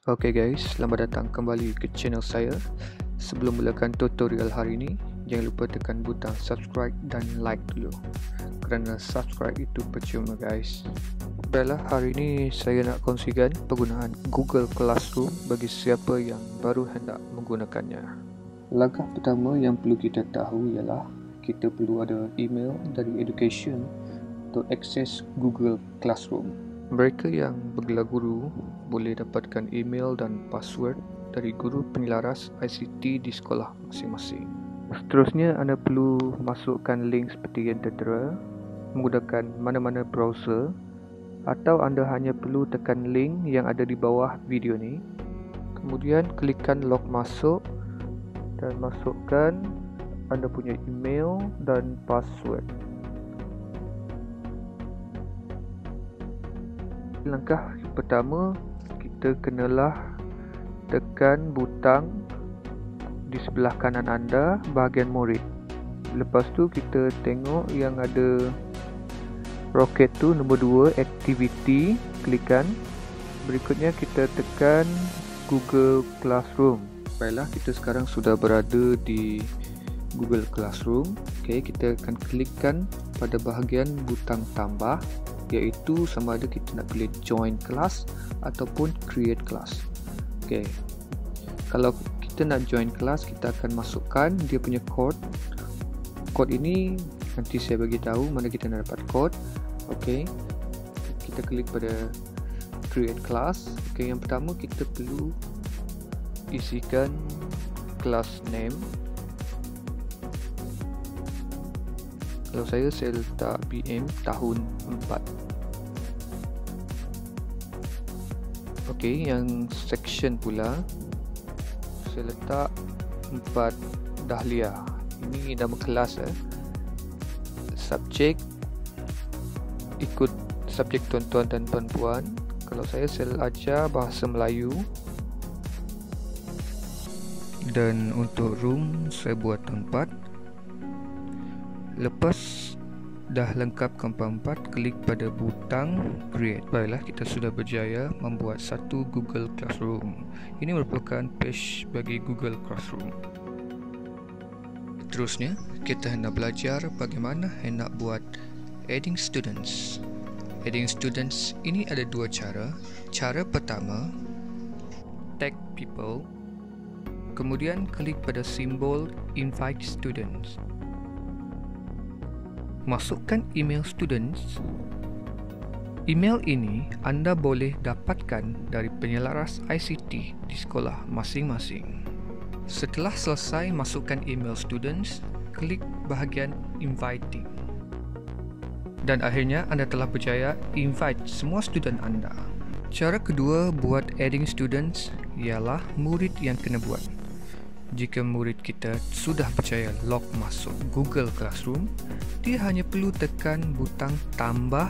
Oke guys, selamat datang kembali ke channel saya. Sebelum mulakan tutorial hari ini, jangan lupa tekan butang subscribe dan like dulu, kerana subscribe itu percuma guys. Baiklah, hari ini saya nak kongsikan penggunaan Google Classroom bagi siapa yang baru hendak menggunakannya. Langkah pertama yang perlu kita tahu ialah kita perlu ada email dari education untuk akses Google Classroom. Mereka yang bergelar guru boleh dapatkan email dan password dari guru penyelaras ICT di sekolah masing-masing. Seterusnya, anda perlu masukkan link seperti yang tertera menggunakan mana-mana browser, atau anda hanya perlu tekan link yang ada di bawah video ni. Kemudian klikkan log masuk dan masukkan anda punya email dan password. Langkah pertama, kita kenalah tekan butang di sebelah kanan anda bahagian murid. Lepas tu kita tengok yang ada roket tu, nombor 2, activity, klikkan. Berikutnya kita tekan Google Classroom. Baiklah, kita sekarang sudah berada di Google Classroom. Okey, kita akan klikkan pada bahagian butang tambah, iaitu sama ada kita nak pilih join class ataupun create class. Okey, kalau kita nak join class, kita akan masukkan dia punya code. Kod ini nanti saya bagi tahu mana kita nak dapat kod. Okey, kita klik pada create class. Okey, yang pertama kita perlu isikan class name. Kalau saya letak BM tahun 4. Okey, yang section pula saya letak 4 Dahlia. Ini nama kelas. Subjek ikut subjek tuan-tuan dan puan-puan. Kalau saya ajar bahasa Melayu. Dan untuk room saya buat tempat. Lepas dah lengkap keempat-empat, klik pada butang create. Baiklah, kita sudah berjaya membuat satu Google Classroom. Ini merupakan page bagi Google Classroom. Terusnya, kita hendak belajar bagaimana hendak buat adding students. Adding students ini ada dua cara. Cara pertama, tag people. Kemudian klik pada simbol invite students. Masukkan email students. Email ini anda boleh dapatkan dari penyelaras ICT di sekolah masing-masing. Setelah selesai masukkan email students, klik bahagian inviting. Dan akhirnya anda telah berjaya invite semua student anda. Cara kedua buat adding students ialah murid yang kena buat. Jika murid kita sudah percaya log masuk Google Classroom, dia hanya perlu tekan butang tambah,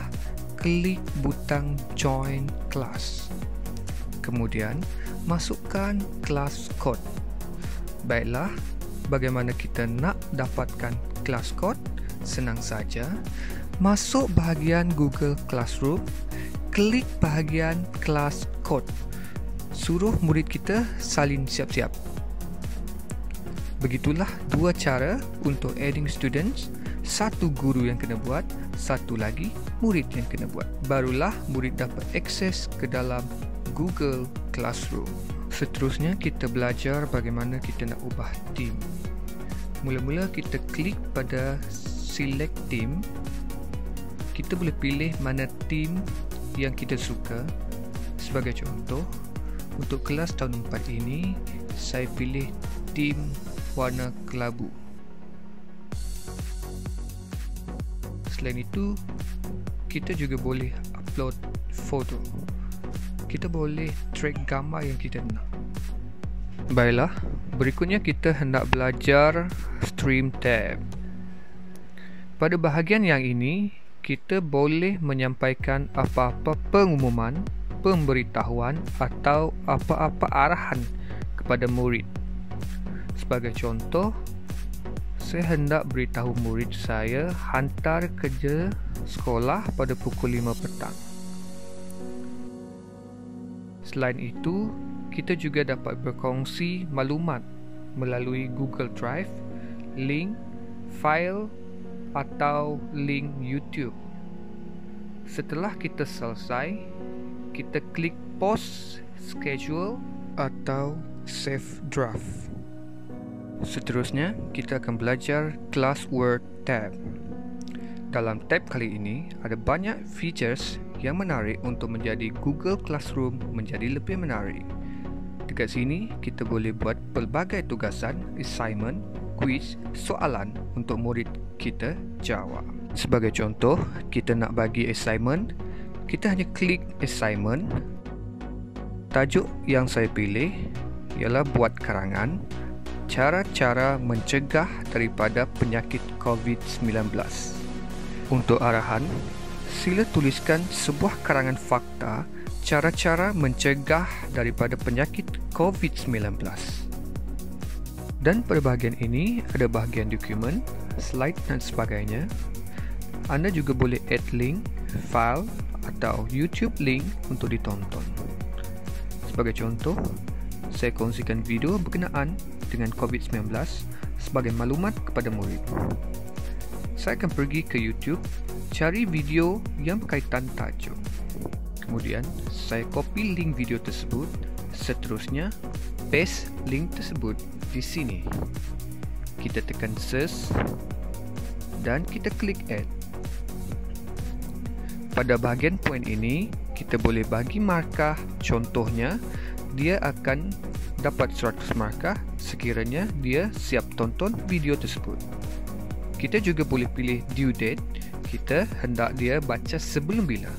klik butang join class. Kemudian, masukkan class code. Baiklah, bagaimana kita nak dapatkan class code? Senang saja. Masuk bahagian Google Classroom, klik bahagian class code. Suruh murid kita salin siap-siap. Begitulah dua cara untuk adding students. Satu guru yang kena buat, satu lagi murid yang kena buat. Barulah murid dapat akses ke dalam Google Classroom. Seterusnya kita belajar bagaimana kita nak ubah team. Mula-mula kita klik pada select team. Kita boleh pilih mana team yang kita suka. Sebagai contoh, untuk kelas tahun 4 ini, saya pilih team warna kelabu. Selain itu, kita juga boleh upload foto. Kita boleh track gambar yang kita nak. Baiklah, berikutnya kita hendak belajar stream tab. Pada bahagian yang ini, kita boleh menyampaikan apa-apa pengumuman, pemberitahuan atau apa-apa arahan kepada murid. Sebagai contoh, saya hendak beritahu murid saya hantar kerja sekolah pada pukul 5 petang. Selain itu, kita juga dapat berkongsi maklumat melalui Google Drive, link, file atau link YouTube. Setelah kita selesai, kita klik pause, schedule atau save draft. Seterusnya, kita akan belajar Classwork tab. Dalam tab kali ini, ada banyak features yang menarik untuk menjadi Google Classroom menjadi lebih menarik. Dekat sini, kita boleh buat pelbagai tugasan, assignment, quiz, soalan untuk murid kita jawab. Sebagai contoh, kita nak bagi assignment, kita hanya klik assignment. Tajuk yang saya pilih ialah buat karangan cara-cara mencegah daripada penyakit COVID-19. Untuk arahan, sila tuliskan sebuah karangan fakta cara-cara mencegah daripada penyakit COVID-19. Dan pada bahagian ini ada bahagian dokumen, slide dan sebagainya. Anda juga boleh add link, file atau YouTube link untuk ditonton. Sebagai contoh, saya kongsikan video berkenaan dengan COVID-19 sebagai maklumat kepada murid. Saya akan pergi ke YouTube, cari video yang berkaitan tajuk. Kemudian, saya copy link video tersebut. Seterusnya, paste link tersebut di sini. Kita tekan search dan kita klik add. Pada bahagian poin ini, kita boleh bagi markah. Contohnya, dia akan dapat 100 markah sekiranya dia siap tonton video tersebut. Kita juga boleh pilih due date. Kita hendak dia baca sebelum bila.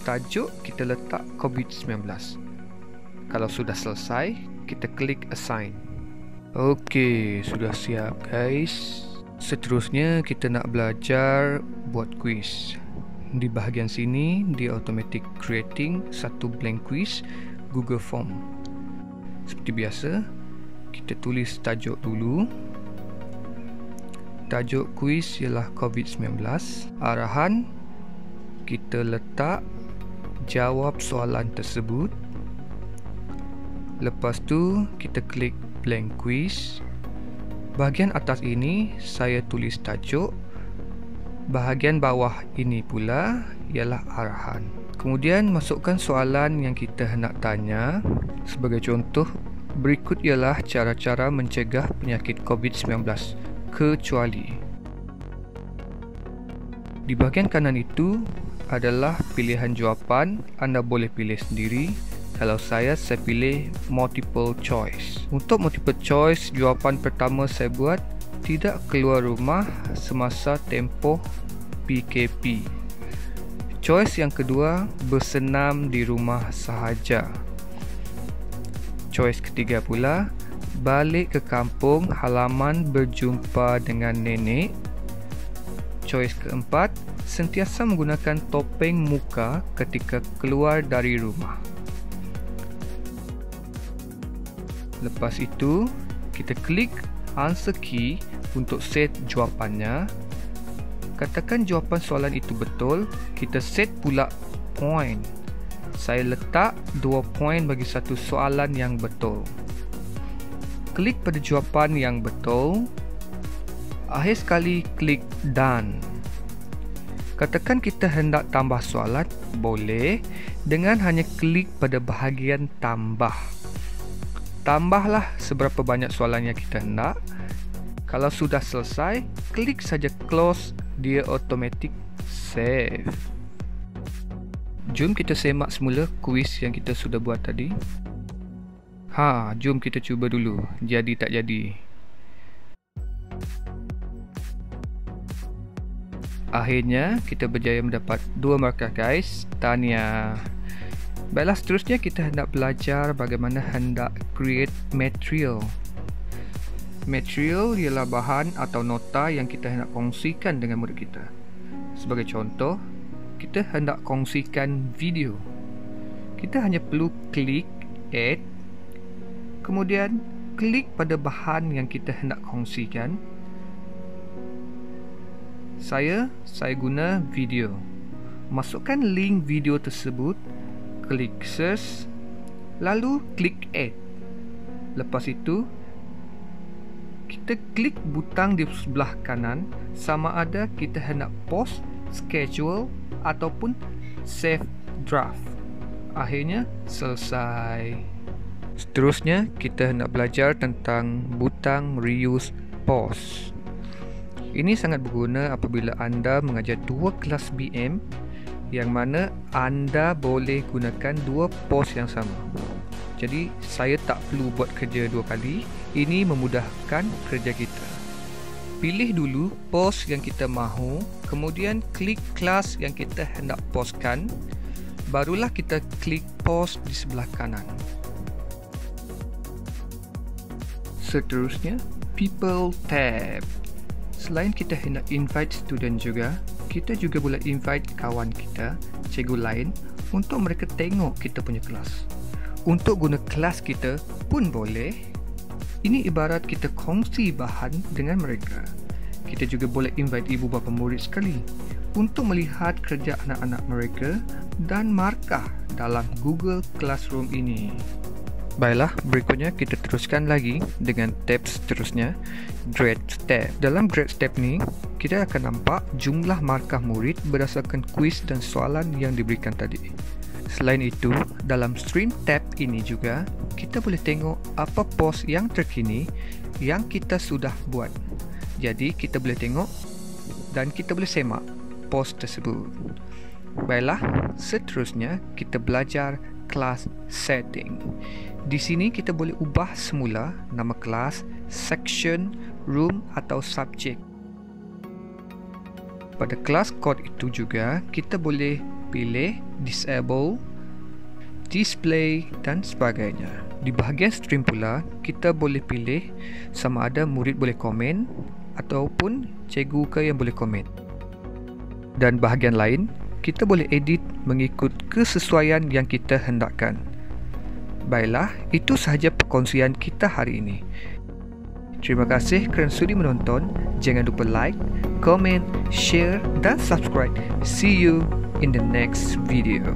Tajuk kita letak COVID-19. Kalau sudah selesai, kita klik assign. Okey, sudah siap guys. Seterusnya kita nak belajar buat quiz. Di bahagian sini, dia automatic creating satu blank quiz Google Form. Seperti biasa, kita tulis tajuk dulu. Tajuk kuis ialah COVID-19. Arahan, kita letak jawab soalan tersebut. Lepas tu, kita klik blank quiz. Bahagian atas ini, saya tulis tajuk. Bahagian bawah ini pula ialah arahan. Kemudian, masukkan soalan yang kita hendak tanya. Sebagai contoh, berikut ialah cara-cara mencegah penyakit COVID-19. Kecuali di bahagian kanan itu adalah pilihan jawapan. Anda boleh pilih sendiri. Kalau saya pilih multiple choice. Untuk multiple choice, jawapan pertama saya buat tidak keluar rumah semasa tempoh PKP. Choice yang kedua, bersenam di rumah sahaja. Choice ketiga pula, balik ke kampung halaman berjumpa dengan nenek. Choice keempat, sentiasa menggunakan topeng muka ketika keluar dari rumah. Lepas itu, kita klik answer key untuk set jawapannya. Katakan jawapan soalan itu betul, kita set pula point. Saya letak 2 poin bagi satu soalan yang betul. Klik pada jawapan yang betul. Akhir sekali, klik done. Katakan kita hendak tambah soalan, boleh dengan hanya klik pada bahagian tambah. Tambahlah seberapa banyak soalan yang kita hendak. Kalau sudah selesai, klik saja close, dia automatic save. Jom kita semak semula kuis yang kita sudah buat tadi. Jom kita cuba dulu. Jadi tak jadi. Akhirnya kita berjaya mendapat 2 markah guys. Tahniah. Baiklah, seterusnya kita hendak belajar bagaimana hendak create material. Material ialah bahan atau nota yang kita hendak kongsikan dengan murid kita. Sebagai contoh, kita hendak kongsikan video. Kita hanya perlu klik add, kemudian klik pada bahan yang kita hendak kongsikan. Saya guna video. Masukkan link video tersebut, klik search lalu klik Add. Lepas itu, kita klik butang di sebelah kanan sama ada kita hendak pause, schedule ataupun save draft. Akhirnya selesai. Seterusnya, kita hendak belajar tentang butang reuse pause. Ini sangat berguna apabila anda mengajar 2 kelas BM yang mana anda boleh gunakan 2 pause yang sama. Jadi, saya tak perlu buat kerja 2 kali. Ini memudahkan kerja kita. Pilih dulu pause yang kita mahu, kemudian klik kelas yang kita hendak pausekan. Barulah kita klik pause di sebelah kanan. Seterusnya, People tab. Selain kita hendak invite student juga, kita juga boleh invite kawan kita, cikgu lain untuk mereka tengok kita punya kelas. Untuk guna kelas kita pun boleh. Ini ibarat kita kongsi bahan dengan mereka. Kita juga boleh invite ibu bapa murid sekali untuk melihat kerja anak-anak mereka dan markah dalam Google Classroom ini. Baiklah, berikutnya kita teruskan lagi dengan tab seterusnya, Grade tab. Dalam Grade tab ni, kita akan nampak jumlah markah murid berdasarkan kuis dan soalan yang diberikan tadi. Selain itu, dalam Stream tab ini juga, kita boleh tengok apa post yang terkini yang kita sudah buat. Jadi, kita boleh tengok dan kita boleh semak post tersebut. Baiklah, seterusnya kita belajar kelas setting. Di sini kita boleh ubah semula nama kelas, section, room atau subjek. Pada kelas code itu juga kita boleh pilih disable, display dan sebagainya. Di bahagian stream pula kita boleh pilih sama ada murid boleh komen ataupun cikgu ke yang boleh komen. Dan bahagian lain kita boleh edit mengikut kesesuaian yang kita hendakkan. Baiklah, itu sahaja perkongsian kita hari ini. Terima kasih kerana sudi menonton. Jangan lupa like, komen, share dan subscribe. See you in the next video.